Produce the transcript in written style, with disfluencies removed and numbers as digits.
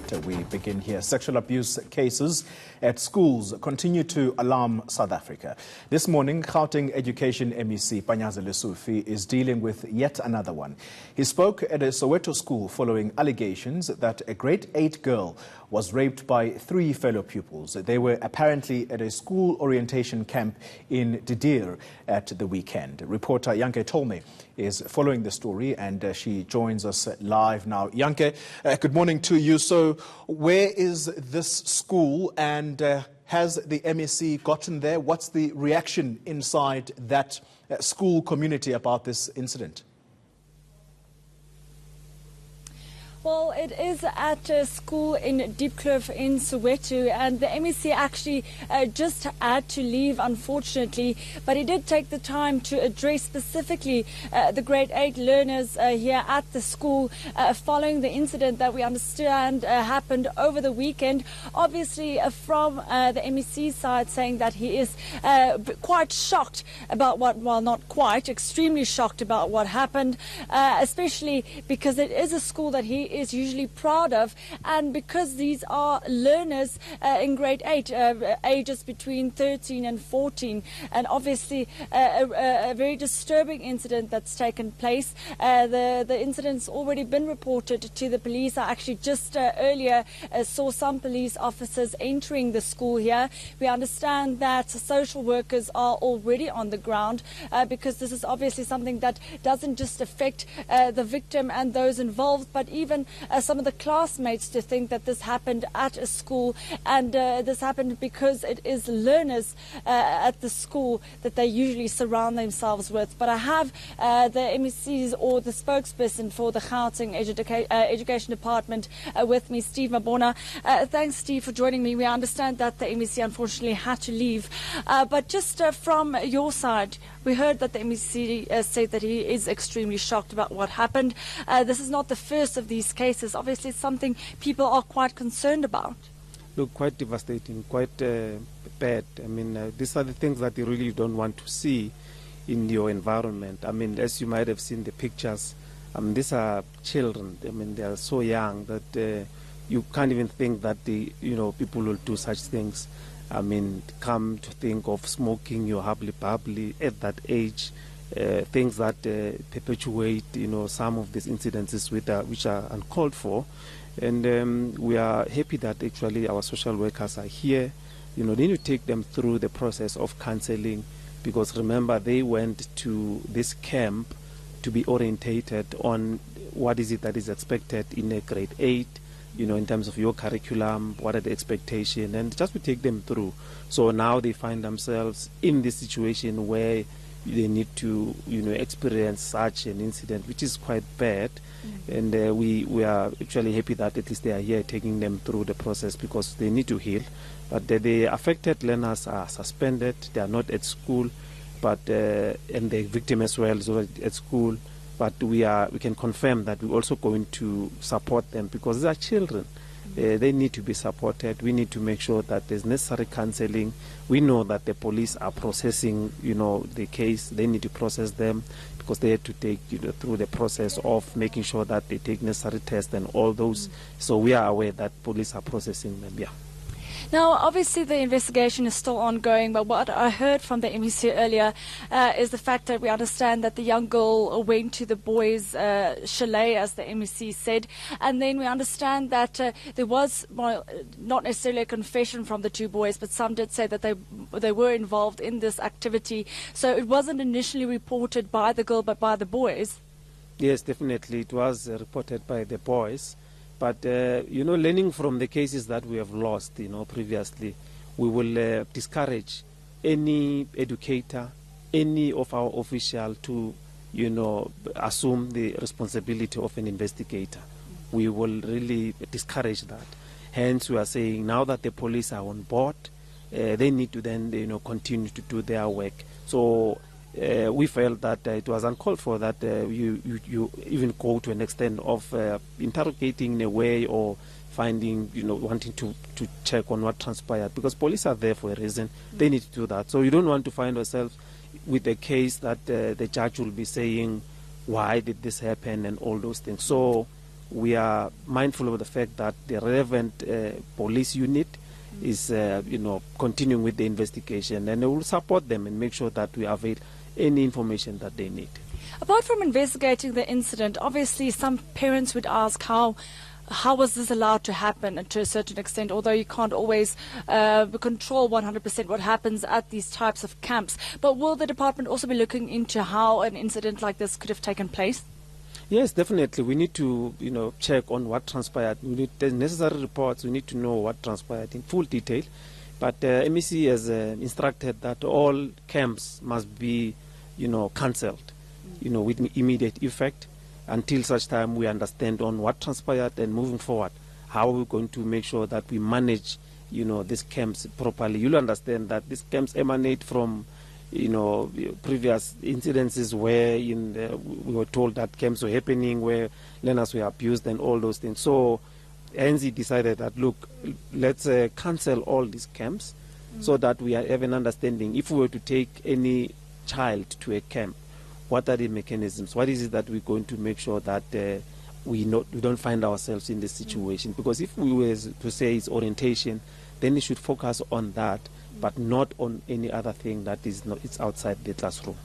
that we begin here. Sexual abuse cases at schools continue to alarm South Africa. This morning, Gauteng Education MEC Panyaza Lesufi is dealing with yet another one. He spoke at a Soweto school following allegations that a grade 8 girl was raped by 3 fellow pupils. They were apparently at a school orientation camp in Didir at the weekend. Reporter Yanke Tolme is following the story and she joins us live now. Yanke, good morning to you. So where is this school and has the MEC gotten there? What's the reaction inside that school community about this incident? Well, it is at a school in Diepkloof in Soweto, and the MEC actually just had to leave, unfortunately, but he did take the time to address specifically the grade 8 learners here at the school following the incident that we understand happened over the weekend. Obviously, from the MEC side, saying that he is quite shocked about not quite, extremely shocked about what happened, especially because it is a school that he is usually proud of, and because these are learners in grade 8, ages between 13 and 14, and obviously a very disturbing incident that's taken place. The incident's already been reported to the police. I actually just earlier saw some police officers entering the school here. We understand that social workers are already on the ground because this is obviously something that doesn't just affect the victim and those involved, but even some of the classmates, to think that this happened at a school, and this happened because it is learners at the school that they usually surround themselves with. But I have the MECs or the spokesperson for the Gauteng Education Department with me, Steve Mabona. Thanks, Steve, for joining me. We understand that the MEC unfortunately had to leave, but just from your side, we heard that the MEC said that he is extremely shocked about what happened. This is not the first of these cases. Obviously, it's something people are quite concerned about. Look, quite devastating, quite bad. I mean, these are the things that you really don't want to see in your environment. I mean, as you might have seen the pictures, these are children. I mean, they are so young that you can't even think that people will do such things. I mean, come to think of smoking your bubbly at that age, things that perpetuate, some of these incidences which are uncalled for. And we are happy that actually our social workers are here. They need to take them through the process of counseling, because remember, they went to this camp to be orientated on what is it that is expected in a grade 8, in terms of your curriculum, what are the expectations, and just to take them through. So now they find themselves in this situation where they need to, experience such an incident, which is quite bad. And we are actually happy that at least they are here taking them through the process, because they need to heal. But the affected learners are suspended. They are not at school, but and the victim as well is already at school. But we can confirm that we're also going to support them, because they are children. They need to be supported. We need to make sure that there's necessary counseling. We know that the police are processing, the case. They need to process them, because they have to take through the process of making sure that they take necessary tests and all those. So we are aware that police are processing them. Yeah. Now, obviously, the investigation is still ongoing, but what I heard from the MEC earlier is the fact that we understand that the young girl went to the boys' chalet, as the MEC said, and then we understand that there was, not necessarily a confession from the 2 boys, but some did say that they were involved in this activity. So it wasn't initially reported by the girl, but by the boys. Yes, definitely. It was reported by the boys. But, learning from the cases that we have lost, previously, we will discourage any educator, any of our officials to, assume the responsibility of an investigator. We will really discourage that. Hence, we are saying now that the police are on board, they need to then, continue to do their work. So we felt that it was uncalled for that you even go to an extent of interrogating in a way, or finding, wanting to check on what transpired, because police are there for a reason. They need to do that. So you don't want to find yourself with a case that the judge will be saying, why did this happen, and all those things. So we are mindful of the fact that the relevant police unit is, continuing with the investigation, and we will support them and make sure that we avail any information that they need. Apart from investigating the incident, obviously some parents would ask how was this allowed to happen to a certain extent, although you can't always control 100% what happens at these types of camps. But will the department also be looking into how an incident like this could have taken place? Yes, definitely. We need to, check on what transpired. We need the necessary reports. We need to know what transpired in full detail. But MEC has instructed that all camps must be, cancelled, with immediate effect until such time we understand on what transpired, and moving forward, how we're going to make sure that we manage, these camps properly. You'll understand that these camps emanate from previous incidences where we were told that camps were happening, where learners were abused and all those things. So NZ decided that, look, let's cancel all these camps so that we have an understanding. If we were to take any child to a camp, what are the mechanisms? What is it that we're going to make sure that we don't find ourselves in this situation? Because if we were to say it's orientation, then we should focus on that, but not on any other thing that is it's outside the classroom.